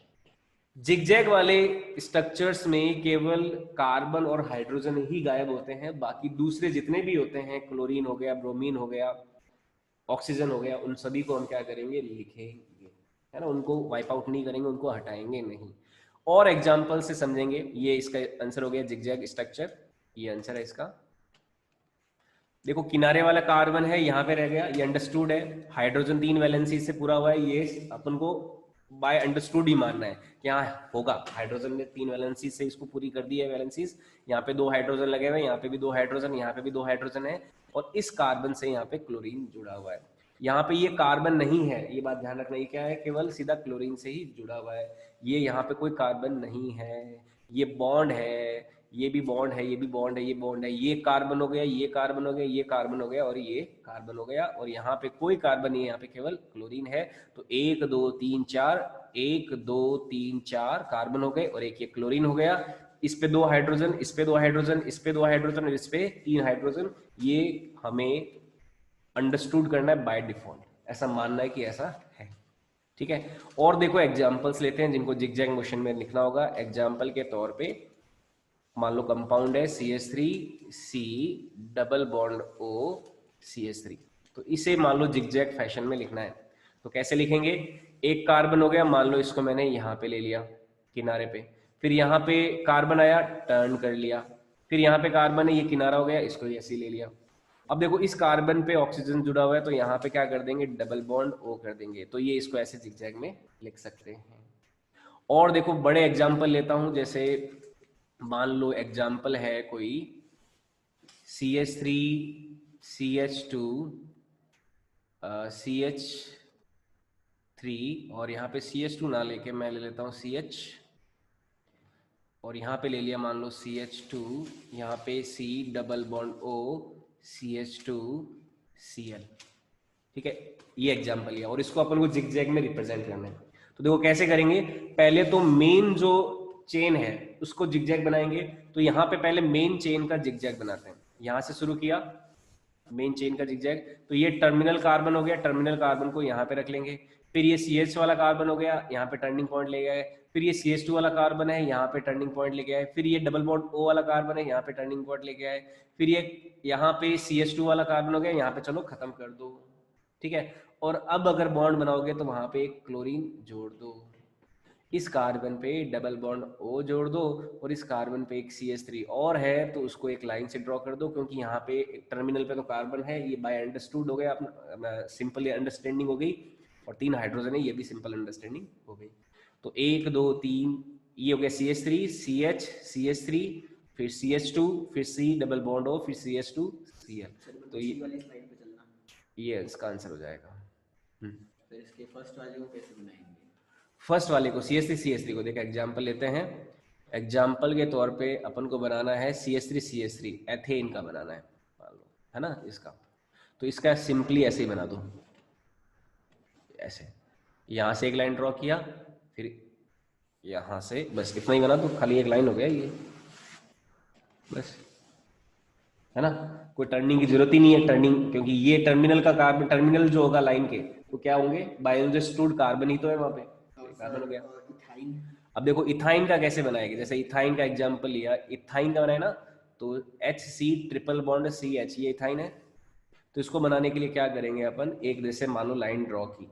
जिगजैग वाले स्ट्रक्चर्स में केवल कार्बन और हाइड्रोजन ही गायब होते हैं, बाकी दूसरे जितने भी होते हैं, क्लोरीन हो गया, ब्रोमीन हो गया, ऑक्सीजन हो गया, उन सभी को हम क्या करेंगे, लिखेंगे, है ना, उनको वाइप आउट नहीं करेंगे, उनको हटाएंगे नहीं। और एग्जाम्पल से समझेंगे। ये इसका आंसर हो गया जिगजैग स्ट्रक्चर, ये आंसर है इसका। देखो किनारे वाला कार्बन है, यहाँ पे रह गया, ये अंडरस्टूड है। हाइड्रोजन 3 वैलेंसी से पूरा हुआ है, ये अपन को बाय अंडरस्टूड ही मानना है कि हाँ होगा, हाइड्रोजन ने 3 वैलेंसी से इसको पूरी कर दी है वैलेंसीज। यहाँ पे 2 हाइड्रोजन लगे हुए हैं, यहाँ पे भी 2 हाइड्रोजन, यहाँ पे भी 2 हाइड्रोजन है, और इस कार्बन से यहाँ पे क्लोरीन जुड़ा हुआ है। यहाँ पे ये कार्बन नहीं है, ये बात ध्यान रखना, ये क्या है, केवल सीधा क्लोरीन से ही जुड़ा हुआ है। ये यहाँ पे कोई कार्बन नहीं है, ये बॉन्ड है, ये भी बॉन्ड है, ये भी बॉन्ड है, ये बॉन्ड है, ये कार्बन हो गया, ये कार्बन हो गया, ये कार्बन हो गया, और ये कार्बन हो गया, और यहाँ पे कोई कार्बन नहीं है, यहाँ पे केवल क्लोरीन है। तो 1 2 3 4, 1 2 3 4 कार्बन हो गए, और एक ये क्लोरीन हो गया। इस पे 2 हाइड्रोजन, इस पे 2 हाइड्रोजन, इस पे 2 हाइड्रोजन, और इस पे 3 हाइड्रोजन। ये हमें अंडरस्टूड करना है बाय डिफॉल्ट, ऐसा मानना है कि ऐसा है, ठीक है। और देखो एग्जाम्पल्स लेते हैं जिनको जिगजैग मोशन में लिखना होगा। एग्जाम्पल के तौर पे मान लो कंपाउंड है CH3C double bond O CH3, तो इसे मान लो जिगजैग फैशन में लिखना है। तो कैसे लिखेंगे, एक कार्बन हो गया, मान लो इसको मैंने यहाँ पे ले लिया किनारे पे, फिर यहाँ पे कार्बन आया, टर्न कर लिया, फिर यहाँ पे कार्बन है, ये किनारा हो गया, इसको ऐसे ले लिया। अब देखो इस कार्बन पे ऑक्सीजन जुड़ा हुआ है, तो यहाँ पे क्या कर देंगे, डबल बॉन्ड O कर देंगे, तो ये इसको ऐसे जिगजैग में लिख सकते हैं। और देखो बड़े एग्जाम्पल लेता हूं, जैसे मान लो एग्जाम्पल है कोई CH3 CH2 CH3, और यहाँ पे CH2 ना लेके मैं ले लेता हूँ CH, और यहाँ पे ले लिया मान लो CH2, यहाँ पे C double bond O CH2 Cl, ठीक है, ये एग्जाम्पल लिया, और इसको अपन को जिगजैग में रिप्रेजेंट करना है। तो देखो कैसे करेंगे, पहले तो मेन जो चेन है उसको जिगजैग बनाएंगे। तो यहाँ पे पहले मेन चेन का जिगजैग बनाते हैं, यहाँ से शुरू किया मेन चेन का जिगजैग, तो ये टर्मिनल कार्बन हो गया, टर्मिनल कार्बन को यहाँ पे रख लेंगे। फिर ये CH वाला कार्बन हो गया, यहाँ पे टर्निंग पॉइंट ले गए। फिर ये CH2 वाला कार्बन है, यहाँ पे टर्निंग पॉइंट लेके आए। फिर ये डबल बॉन्ड O वाला कार्बन है, यहाँ पे टर्निंग पॉइंट लेके आए। फिर ये यहाँ पे CH2 वाला कार्बन हो गया, यहाँ पे चलो खत्म कर दो, ठीक है। और अब अगर बॉन्ड बनाओगे तो वहां पे एक क्लोरीन जोड़ दो, इस कार्बन पे डबल बॉन्ड O जोड़ दो, और इस कार्बन पे एक CH3 और है तो उसको एक लाइन से ड्रॉ कर दो, क्योंकि यहाँ पे एक टर्मिनल पे तो कार्बन है, ये बाय अंडरस्टूड हो गया, अपना सिंपल अंडरस्टैंडिंग हो गई, और 3 हाइड्रोजन है, ये भी सिंपल अंडरस्टैंडिंग हो गई। तो 1 2 3 ये हो गया CH3 CH CH3, फिर CH2, फिर C डबल बॉन्ड O, फिर CH2 Cl। तो ये वाली स्लाइड पे चलना, ये इसका आंसर हो जाएगा। फिर इसके फर्स्ट वाले को कैसे बनाएंगे, फर्स्ट वाले को CH3 को देखा, एग्जाम्पल लेते हैं। एग्जाम्पल के तौर पे अपन को बनाना है CH3 एथेन का बनाना है मान लो, है ना इसका। तो इसका सिंपली ऐसे ही बना दो, ऐसे यहाँ से एक लाइन ड्रॉ किया, फिर यहाँ से, बस इतना ही बना दो, खाली एक लाइन हो गया ये, बस, है ना। कोई टर्निंग की जरूरत ही नहीं है, टर्निंग, क्योंकि ये टर्मिनल का कार्बन, टर्मिनल जो होगा लाइन के तो क्या होंगे, बायोजस्टूड कार्बन ही तो है वहां पे, कार्बन हो गया। इथाइन। अब देखो इथाइन का कैसे बनाएंगे, जैसे इथाइन का एग्जांपल लिया, इथाइन का बनाए ना, तो HC ट्रिपल बॉन्ड CH, ये इथाइन है। तो इसको बनाने के लिए क्या करेंगे अपन, एक जैसे मान लो लाइन ड्रॉ की,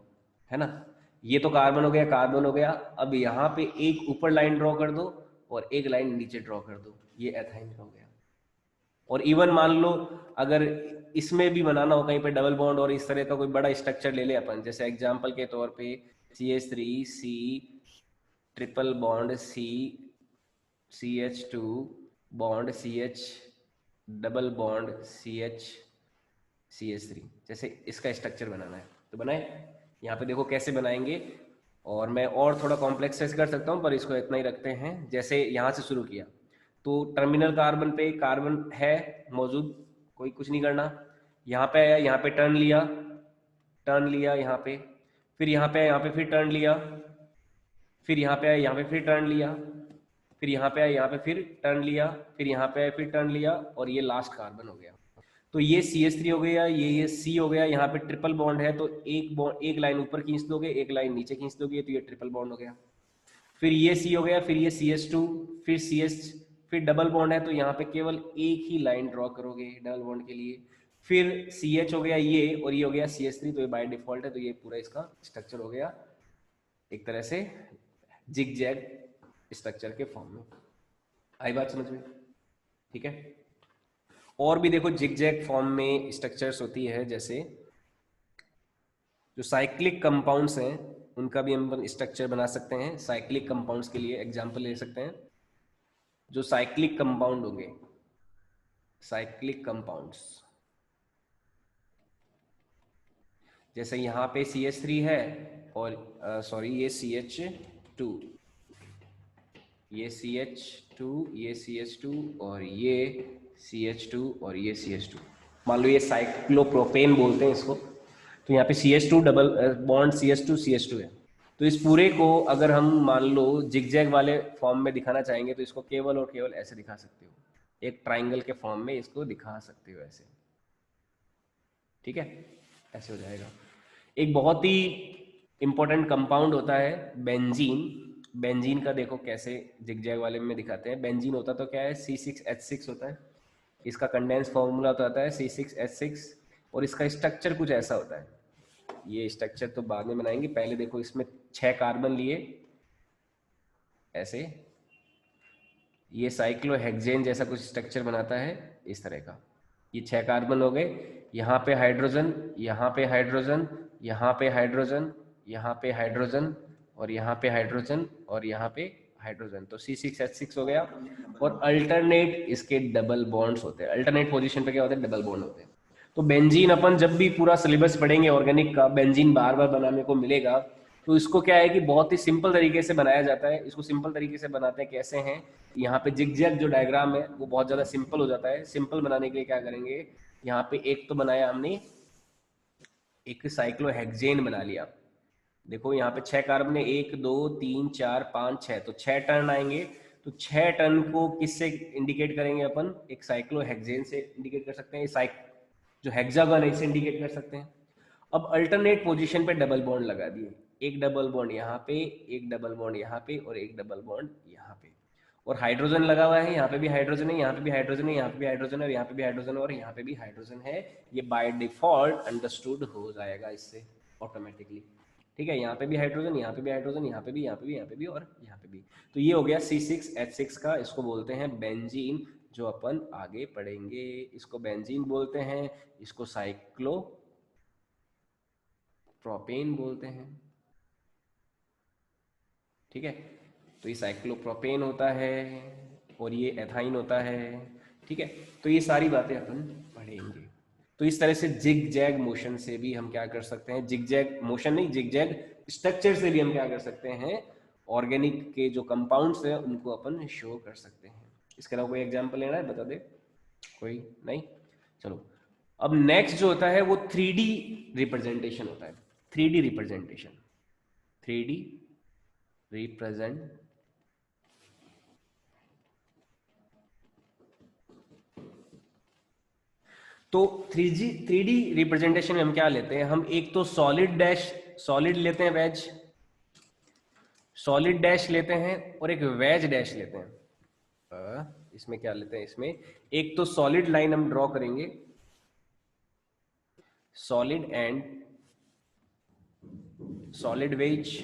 है ना, ये तो कार्बन हो गया, कार्बन हो गया। अब यहाँ पे एक ऊपर लाइन ड्रॉ कर दो और एक लाइन नीचे ड्रॉ कर दो, ये एथाइन हो गया। और इवन मान लो अगर इसमें भी बनाना हो कहीं पे डबल बॉन्ड और इस तरह का कोई बड़ा स्ट्रक्चर ले ले अपन, जैसे एग्जांपल के तौर पे CH3C triple bond C CH2 bond CH double bond CH CH3, जैसे इसका स्ट्रक्चर बनाना है तो बनाए। यहाँ पे देखो कैसे बनाएंगे, और मैं और थोड़ा कॉम्प्लेक्स कर सकता हूँ, पर इसको इतना ही रखते हैं। जैसे यहाँ से शुरू किया तो टर्मिनल कार्बन पे कार्बन है मौजूद, कोई कुछ नहीं करना, यहाँ पे आया, यहाँ पे टर्न लिया यहाँ पे, फिर यहाँ पे आया, यहाँ पे फिर टर्न लिया, फिर यहाँ पे आया, यहाँ पे फिर टर्न लिया, फिर यहाँ पे आया, यहाँ पे फिर टर्न लिया, फिर यहाँ पे आया, फिर टर्न लिया, और ये लास्ट कार्बन हो गया। तो ये CH3 हो गया, ये C हो गया, यहाँ पे ट्रिपल बॉन्ड है तो एक बॉन्ड, एक लाइन ऊपर खींच दोगे, एक लाइन नीचे खींच दोगे, तो ये ट्रिपल बॉन्ड हो गया। फिर ये C हो गया, फिर ये CH2, फिर CH, फिर डबल बॉन्ड है तो यहाँ पे केवल एक ही लाइन ड्रॉ करोगे डबल बॉन्ड के लिए। फिर CH हो गया ये, और ये हो गया CH3, तो ये बाय डिफॉल्ट है, तो ये पूरा इसका स्ट्रक्चर हो गया एक तरह से जिग जैग स्ट्रक्चर के फॉर्म में। आई बात समझ में? ठीक है। और भी देखो जिग जैग फॉर्म में स्ट्रक्चर्स होती है, जैसे जो साइक्लिक कंपाउंड्स हैं उनका भी हम स्ट्रक्चर बना सकते हैं। साइक्लिक कंपाउंड्स के लिए एग्जांपल ले सकते हैं, जो साइक्लिक कंपाउंड होंगे, साइक्लिक कंपाउंड्स, जैसे यहाँ पे CH3 है और सॉरी ये CH2, ये CH2, ये CH2 और ये CH2 और ये CH2, मान लो ये साइक्लोप्रोपेन बोलते हैं इसको। तो यहाँ पे CH2 double bond CH2 CH2 है। तो इस पूरे को अगर हम मान लो जिगजैग वाले फॉर्म में दिखाना चाहेंगे तो इसको केवल और केवल ऐसे दिखा सकते हो, एक ट्राइंगल के फॉर्म में इसको दिखा सकते हो ऐसे। ठीक है, ऐसे हो जाएगा। एक बहुत ही इंपॉर्टेंट कंपाउंड होता है बेंजीन। बेंजीन का देखो कैसे जिगजैग वाले में दिखाते हैं। बेंजीन होता तो क्या है, C6H6 होता है। इसका कंडेंस फॉर्मूला तो आता है C6H6 और इसका स्ट्रक्चर कुछ ऐसा होता है। ये स्ट्रक्चर तो बाद में बनाएंगे, पहले देखो इसमें 6 कार्बन लिए ऐसे, ये साइक्लोहेक्सेन जैसा कुछ स्ट्रक्चर बनाता है इस तरह का। ये 6 कार्बन हो गए, यहाँ पे हाइड्रोजन, यहाँ पे हाइड्रोजन, यहाँ पे हाइड्रोजन, यहाँ पे हाइड्रोजन और यहाँ पे हाइड्रोजन और यहाँ पे हाइड्रोजन, तो C6H6 हो गया। और अल्टरनेट इसके डबल बॉन्ड्स होते हैं। अल्टरनेट पोजीशन पे क्या होते हैं, डबल बॉन्ड होते हैं। तो बेंजीन अपन जब भी पूरा सिलेबस पढ़ेंगे ऑर्गेनिक का, बेंजीन बार बार बनाने को मिलेगा। तो इसको क्या है कि बहुत ही सिंपल तरीके से बनाया जाता है। इसको सिंपल तरीके से बनाते हैं कैसे हैं, यहाँ पे जिगजैग जो डायग्राम है वो बहुत ज्यादा सिंपल हो जाता है। सिंपल बनाने के लिए क्या करेंगे, यहाँ पे एक तो बनाया हमने, एक साइक्लोहेक्सेन बना लिया। देखो यहाँ पे 6 कार्बन है, 1 2 3 4 5 6, तो 6 टर्न आएंगे। तो 6 टर्न को किससे इंडिकेट करेंगे अपन, एक साइक्लोहेक्सेन से इंडिकेट कर सकते हैं। जो हेक्सागन है इससे इंडिकेट कर सकते हैं। अब अल्टरनेट पोजीशन पे डबल बॉन्ड लगा दिए, एक डबल बॉन्ड यहाँ पे, एक डबल बॉन्ड यहाँ पे और एक डबल बॉन्ड यहाँ पे। और हाइड्रोजन लगा हुआ है, यहाँ पे भी हाइड्रोजन है, यहाँ पे भी हाइड्रोजन है, यहाँ पे भी हाइड्रोजन है और यहाँ पे भी हाइड्रोजन है और यहाँ पे भी हाइड्रोजन है। ये बाय डिफॉल्ट अंडरस्टूड हो जाएगा इससे ऑटोमेटिकली। ठीक है, यहाँ पे भी हाइड्रोजन, यहाँ पे भी हाइड्रोजन, यहाँ पे भी, यहाँ पे भी, यहाँ पे भी और यहाँ पे भी। तो ये हो गया C6H6 का, इसको बोलते हैं बेंजीन, जो अपन आगे पढ़ेंगे। इसको बेंजीन बोलते हैं, इसको साइक्लो प्रोपेन बोलते हैं। ठीक है, तो ये साइक्लोप्रोपेन होता है और ये एथाइन होता है। ठीक है, तो ये सारी बातें अपन पढ़ेंगे। तो इस तरह से जिग जैग मोशन से भी हम क्या कर सकते हैं, जिग जैग मोशन नहीं, जिग जैग स्ट्रक्चर से भी हम क्या कर सकते हैं, ऑर्गेनिक के जो कंपाउंड्स हैं उनको अपन शो कर सकते हैं। इसके अलावा कोई एग्जाम्पल लेना है, बता दे कोई? नहीं, चलो। अब नेक्स्ट जो होता है वो 3D रिप्रेजेंटेशन होता है। 3D रिप्रेजेंटेशन, 3D रिप्रेजेंट, तो 3D रिप्रेजेंटेशन में हम क्या लेते हैं, हम एक तो सॉलिड डैश, सॉलिड लेते हैं, वेज सॉलिड डैश लेते हैं और एक वेज डैश लेते हैं। इसमें क्या लेते हैं, इसमें एक तो सॉलिड लाइन हम ड्रॉ करेंगे, solid and solid wedge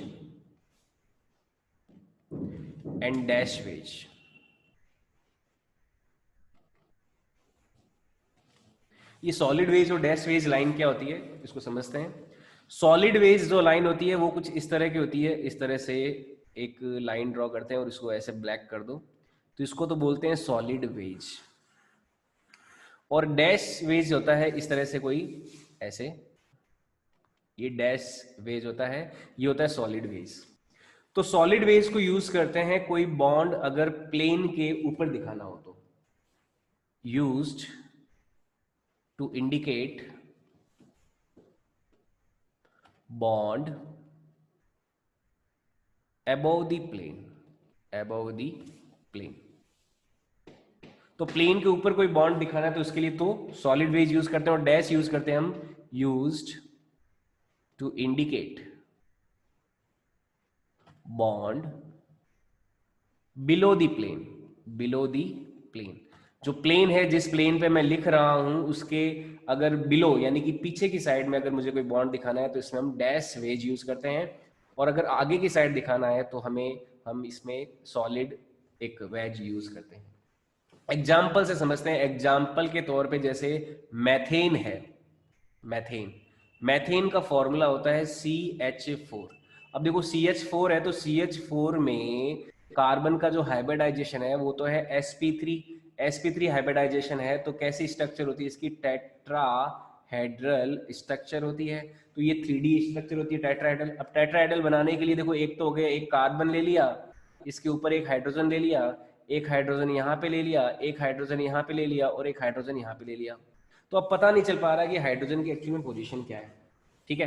and dash wedge. ये सॉलिड वेज और डैश वेज लाइन क्या होती है इसको समझते हैं। सॉलिड वेज जो लाइन होती है वो कुछ इस तरह की होती है, इस तरह से एक लाइन ड्रॉ करते हैं और इसको ऐसे ब्लैक कर दो, तो इसको तो बोलते हैं सॉलिड वेज। और डैश वेज होता है इस तरह से कोई ऐसे, ये डैश वेज होता है, ये होता है सॉलिड वेज। तो सॉलिड वेज को यूज करते हैं कोई बॉन्ड अगर प्लेन के ऊपर दिखाना हो तो, used to indicate bond above the plane, above the plane। तो प्लेन के ऊपर कोई बॉन्ड दिखाना है तो उसके लिए तो सॉलिड वेज यूज करते हैं और डैश यूज करते हैं हम, used to indicate bond below the plane, below the plane. जो प्लेन है, जिस प्लेन पे मैं लिख रहा हूं, उसके अगर बिलो यानी कि पीछे की साइड में अगर मुझे कोई बॉन्ड दिखाना है तो इसमें हम डैश वेज यूज करते हैं, और अगर आगे की साइड दिखाना है तो हम इसमें सॉलिड एक वेज यूज करते हैं। एग्जाम्पल से समझते हैं। एग्जाम्पल के तौर पे जैसे मैथेन है, मैथेन, मैथेन का फॉर्मूला होता है CH4। अब देखो CH4 है तो CH4 में कार्बन का जो हाइब्रिडाइजेशन है वो तो है sp3, sp3 हाइब्रिडाइजेशन है तो कैसी स्ट्रक्चर होती है इसकी, टेट्राहेड्रल स्ट्रक्चर होती है। तो ये 3D स्ट्रक्चर होती है टेट्राहेड्रल। अब टेट्राहेड्रल बनाने के लिए देखो, एक तो हो गया, एक कार्बन ले लिया, इसके ऊपर एक हाइड्रोजन ले लिया, एक हाइड्रोजन यहाँ पे ले लिया, एक हाइड्रोजन यहाँ पे ले लिया और एक हाइड्रोजन यहाँ पे ले लिया। तो अब पता नहीं चल पा रहा कि हाइड्रोजन की एक्चुअली में पोजीशन क्या है। ठीक है,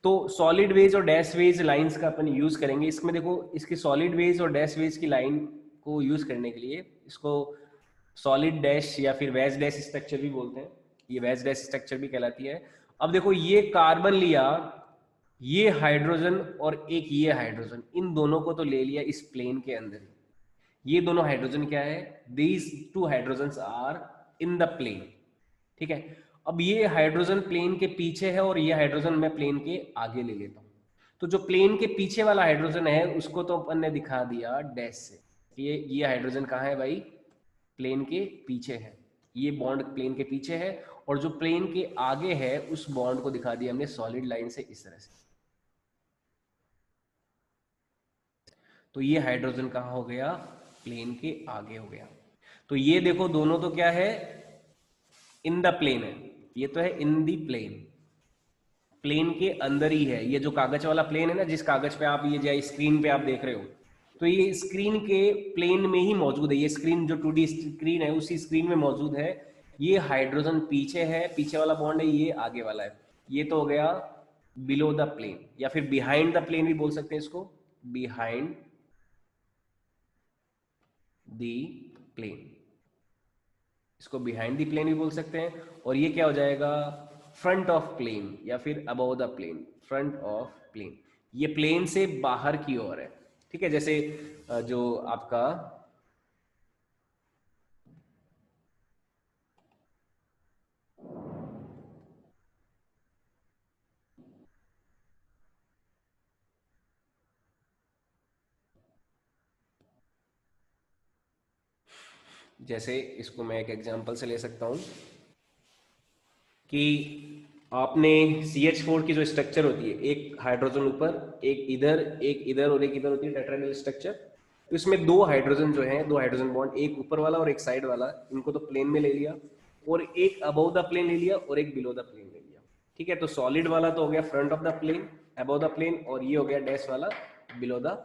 तो सॉलिड वेज और डैश वेज लाइंस का अपन यूज करेंगे। इसमें देखो, इसकी सॉलिड वेज और डैश वेज की लाइन को यूज करने के लिए इसको सॉलिड डैश या फिर वेज डैश स्ट्रक्चर भी बोलते हैं, ये वेज डैश स्ट्रक्चर भी कहलाती है। अब देखो, ये कार्बन लिया, ये हाइड्रोजन और एक ये हाइड्रोजन, इन दोनों को तो ले लिया इस प्लेन के अंदर। ये दोनों हाइड्रोजन क्या है, these two hydrogens are in the plane. ठीक है, अब ये हाइड्रोजन प्लेन के पीछे है और ये हाइड्रोजन मैं प्लेन के आगे ले लेता हूं। तो जो प्लेन के पीछे वाला हाइड्रोजन है उसको तो अपन ने दिखा दिया डैश से, ये हाइड्रोजन कहाँ है भाई, प्लेन के पीछे है, ये बॉन्ड प्लेन के पीछे है, और जो प्लेन के आगे है उस बॉन्ड को दिखा दिया हमने सॉलिड लाइन से इस तरह से। तो ये हाइड्रोजन कहाँ हो गया, प्लेन के आगे हो गया। तो ये देखो दोनों तो क्या है, इन द प्लेन है, ये तो है इन दी प्लेन, प्लेन के अंदर ही है। ये जो कागज वाला प्लेन है ना, जिस कागज पे आप ये जो स्क्रीन पे आप देख रहे हो, तो ये स्क्रीन के प्लेन में ही मौजूद है। ये स्क्रीन जो 2D स्क्रीन है उसी स्क्रीन में मौजूद है। ये हाइड्रोजन पीछे है, पीछे वाला बॉन्ड है, ये आगे वाला है। ये तो हो गया बिलो द प्लेन या फिर बिहाइंड द प्लेन भी बोल सकते हैं इसको, बिहाइंड द प्लेन, इसको बिहाइंड द प्लेन भी बोल सकते हैं। और ये क्या हो जाएगा, फ्रंट ऑफ प्लेन या फिर above the plane, front of plane, ये प्लेन से बाहर की ओर है। ठीक है, जैसे जो आपका जैसे इसको मैं एक एग्जांपल से ले सकता हूं कि आपने CH4 की जो स्ट्रक्चर होती है, एक हाइड्रोजन ऊपर, एक इधर और एक इधर होती है टेट्राहेड्रल स्ट्रक्चर। तो इसमें दो हाइड्रोजन जो हैं, दो हाइड्रोजन बॉन्ड, एक ऊपर वाला और एक साइड वाला, इनको तो प्लेन में ले लिया, और एक अबव द प्लेन ले लिया और एक बिलो द प्लेन ले लिया। ठीक है, तो सॉलिड वाला तो हो गया front of the plane, above the plane, और ये हो गया डैश वाला बिलो द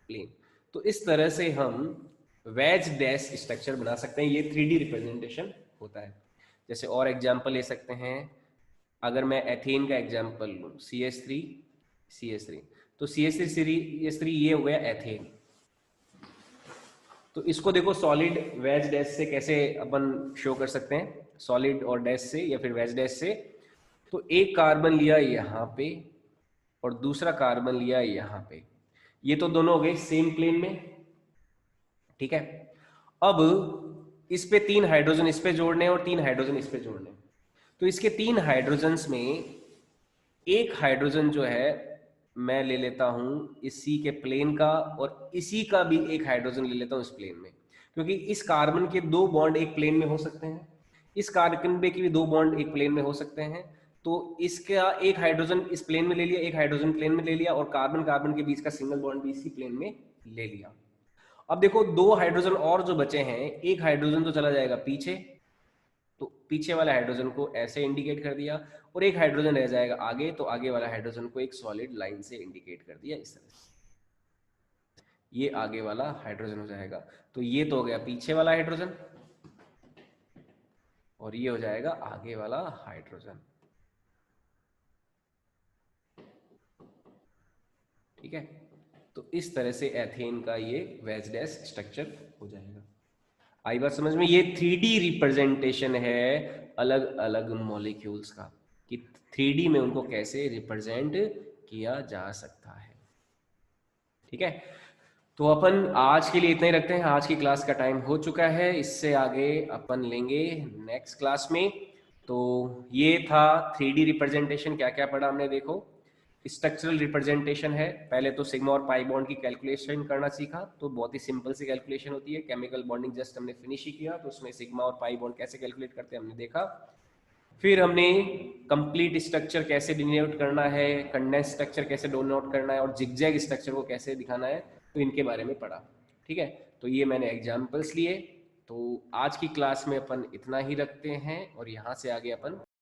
प्लेन। तो इस तरह से हम वेज डैश स्ट्रक्चर बना सकते हैं, ये 3D रिप्रेजेंटेशन होता है। जैसे और एग्जांपल ले सकते हैं, अगर मैं एथेन का एग्जांपल लूं, CH3, तो CH3 ये हो गया एथेन। तो इसको देखो सॉलिड वेज डैश से कैसे अपन शो कर सकते हैं, सॉलिड और डैश से या फिर वेज डैश से। तो एक कार्बन लिया यहाँ पे और दूसरा कार्बन लिया यहाँ पे, ये तो दोनों हो गए सेम प्लेन में। ठीक है, अब इस पे 3 हाइड्रोजन इस पे जोड़ने और 3 हाइड्रोजन इस पे जोड़ने। तो इसके 3 हाइड्रोजन्स में एक हाइड्रोजन जो है मैं ले लेता हूं इसी के प्लेन का, और इसी का भी एक हाइड्रोजन ले लेता हूं इस प्लेन में, क्योंकि इस कार्बन के 2 बॉन्ड एक प्लेन में हो सकते हैं, इस कार्बन के भी 2 बॉन्ड एक प्लेन में हो सकते हैं। तो इसका एक हाइड्रोजन इस प्लेन में ले लिया, एक हाइड्रोजन प्लेन में ले लिया, और कार्बन कार्बन के बीच का सिंगल बॉन्ड भी इसी प्लेन में ले लिया। अब देखो 2 हाइड्रोजन और जो बचे हैं, एक हाइड्रोजन तो चला जाएगा पीछे, तो पीछे वाले हाइड्रोजन को ऐसे इंडिकेट कर दिया, और एक हाइड्रोजन रह जाएगा आगे, तो आगे वाला हाइड्रोजन को एक सॉलिड लाइन से इंडिकेट कर दिया इस तरह से, ये आगे वाला हाइड्रोजन हो जाएगा। तो ये तो हो गया पीछे वाला हाइड्रोजन, और ये हो जाएगा आगे वाला हाइड्रोजन। ठीक है, तो इस तरह से एथेन का ये वेज डैश स्ट्रक्चर हो जाएगा। आई बात समझ में? ये 3D रिप्रेजेंटेशन है अलग अलग मॉलिक्यूल्स का, कि 3D में उनको कैसे रिप्रेजेंट किया जा सकता है। ठीक है, तो अपन आज के लिए इतना ही रखते हैं, आज की क्लास का टाइम हो चुका है, इससे आगे अपन लेंगे नेक्स्ट क्लास में। तो ये था 3D रिप्रेजेंटेशन, क्या क्या पढ़ा हमने देखो। स्ट्रक्चरल रिप्रेजेंटेशन है, पहले तो सिग्मा और पाई बॉन्ड की कैलकुलेशन करना सीखा, तो बहुत ही सिंपल सी कैलकुलेशन होती है, केमिकल बॉन्डिंग जस्ट हमने फिनिश ही किया, तो उसमें सिग्मा और पाई बॉन्ड कैसे कैलकुलेट करते हैं हमने देखा। फिर हमने कंप्लीट स्ट्रक्चर कैसे डिनोट करना है, कंडेंस स्ट्रक्चर कैसे डिनोट करना है, और जिगजैग स्ट्रक्चर को कैसे दिखाना है, तो इनके बारे में पढ़ा। ठीक है, तो ये मैंने एग्जाम्पल्स लिए। तो आज की क्लास में अपन इतना ही रखते हैं, और यहाँ से आगे अपन